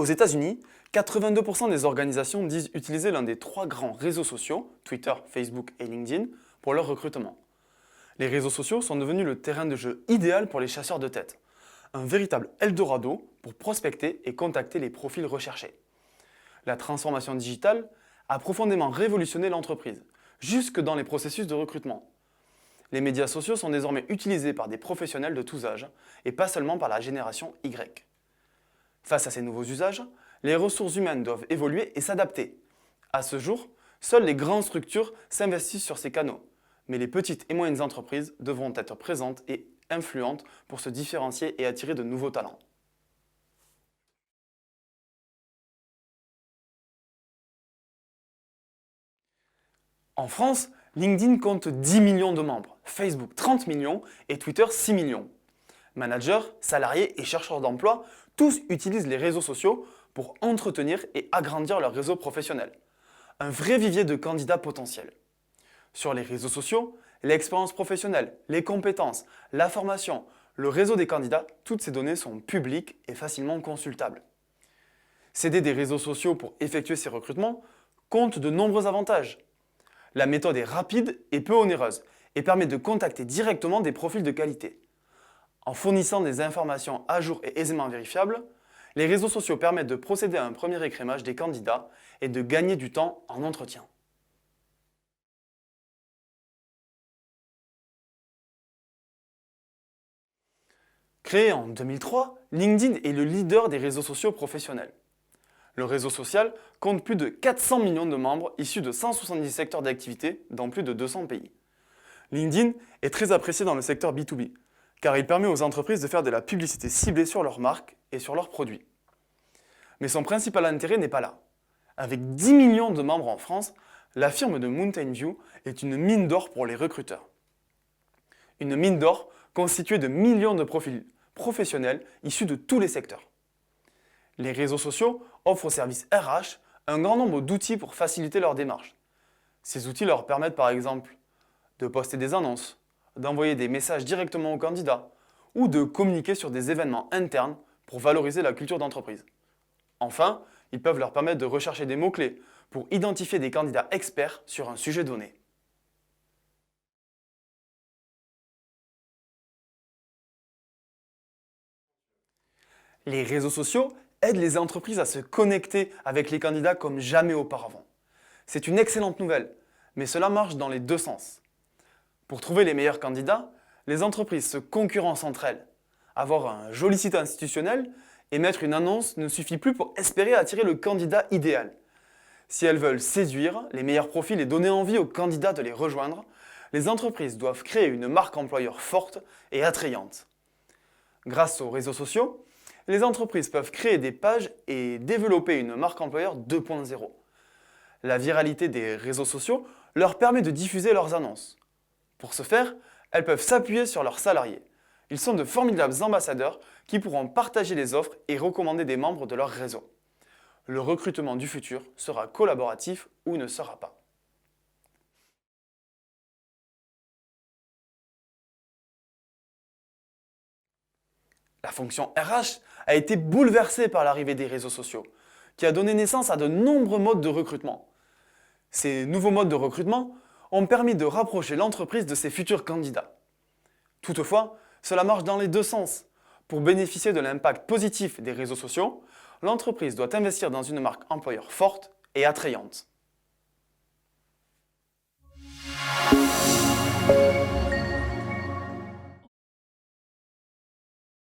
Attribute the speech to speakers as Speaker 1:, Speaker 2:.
Speaker 1: Aux États-Unis, 82% des organisations disent utiliser l'un des trois grands réseaux sociaux, Twitter, Facebook et LinkedIn, pour leur recrutement. Les réseaux sociaux sont devenus le terrain de jeu idéal pour les chasseurs de tête. Un véritable Eldorado pour prospecter et contacter les profils recherchés. La transformation digitale a profondément révolutionné l'entreprise, jusque dans les processus de recrutement. Les médias sociaux sont désormais utilisés par des professionnels de tous âges et pas seulement par la génération Y. Face à ces nouveaux usages, les ressources humaines doivent évoluer et s'adapter. À ce jour, seules les grandes structures s'investissent sur ces canaux, mais les petites et moyennes entreprises devront être présentes et influentes pour se différencier et attirer de nouveaux talents. En France, LinkedIn compte 10 millions de membres, Facebook 30 millions et Twitter 6 millions. Managers, salariés et chercheurs d'emploi, tous utilisent les réseaux sociaux pour entretenir et agrandir leur réseau professionnel. Un vrai vivier de candidats potentiels. Sur les réseaux sociaux, l'expérience professionnelle, les compétences, la formation, le réseau des candidats, toutes ces données sont publiques et facilement consultables. S'aider des réseaux sociaux pour effectuer ces recrutements compte de nombreux avantages. La méthode est rapide et peu onéreuse et permet de contacter directement des profils de qualité. En fournissant des informations à jour et aisément vérifiables, les réseaux sociaux permettent de procéder à un premier écrémage des candidats et de gagner du temps en entretien. Créé en 2003, LinkedIn est le leader des réseaux sociaux professionnels. Le réseau social compte plus de 400 millions de membres issus de 170 secteurs d'activité dans plus de 200 pays. LinkedIn est très apprécié dans le secteur B2B, car il permet aux entreprises de faire de la publicité ciblée sur leurs marques et sur leurs produits. Mais son principal intérêt n'est pas là. Avec 10 millions de membres en France, la firme de Mountain View est une mine d'or pour les recruteurs. Une mine d'or constituée de millions de profils professionnels issus de tous les secteurs. Les réseaux sociaux offrent aux services RH un grand nombre d'outils pour faciliter leur démarche. Ces outils leur permettent par exemple de poster des annonces, d'envoyer des messages directement aux candidats ou de communiquer sur des événements internes pour valoriser la culture d'entreprise. Enfin, ils peuvent leur permettre de rechercher des mots-clés pour identifier des candidats experts sur un sujet donné. Les réseaux sociaux aident les entreprises à se connecter avec les candidats comme jamais auparavant. C'est une excellente nouvelle, mais cela marche dans les deux sens. Pour trouver les meilleurs candidats, les entreprises se concurrencent entre elles. Avoir un joli site institutionnel et mettre une annonce ne suffit plus pour espérer attirer le candidat idéal. Si elles veulent séduire les meilleurs profils et donner envie aux candidats de les rejoindre, les entreprises doivent créer une marque employeur forte et attrayante. Grâce aux réseaux sociaux, les entreprises peuvent créer des pages et développer une marque employeur 2.0. La viralité des réseaux sociaux leur permet de diffuser leurs annonces. Pour ce faire, elles peuvent s'appuyer sur leurs salariés. Ils sont de formidables ambassadeurs qui pourront partager les offres et recommander des membres de leur réseau. Le recrutement du futur sera collaboratif ou ne sera pas. La fonction RH a été bouleversée par l'arrivée des réseaux sociaux, qui a donné naissance à de nombreux modes de recrutement. Ces nouveaux modes de recrutement ont permis de rapprocher l'entreprise de ses futurs candidats. Toutefois, cela marche dans les deux sens. Pour bénéficier de l'impact positif des réseaux sociaux, l'entreprise doit investir dans une marque employeur forte et attrayante.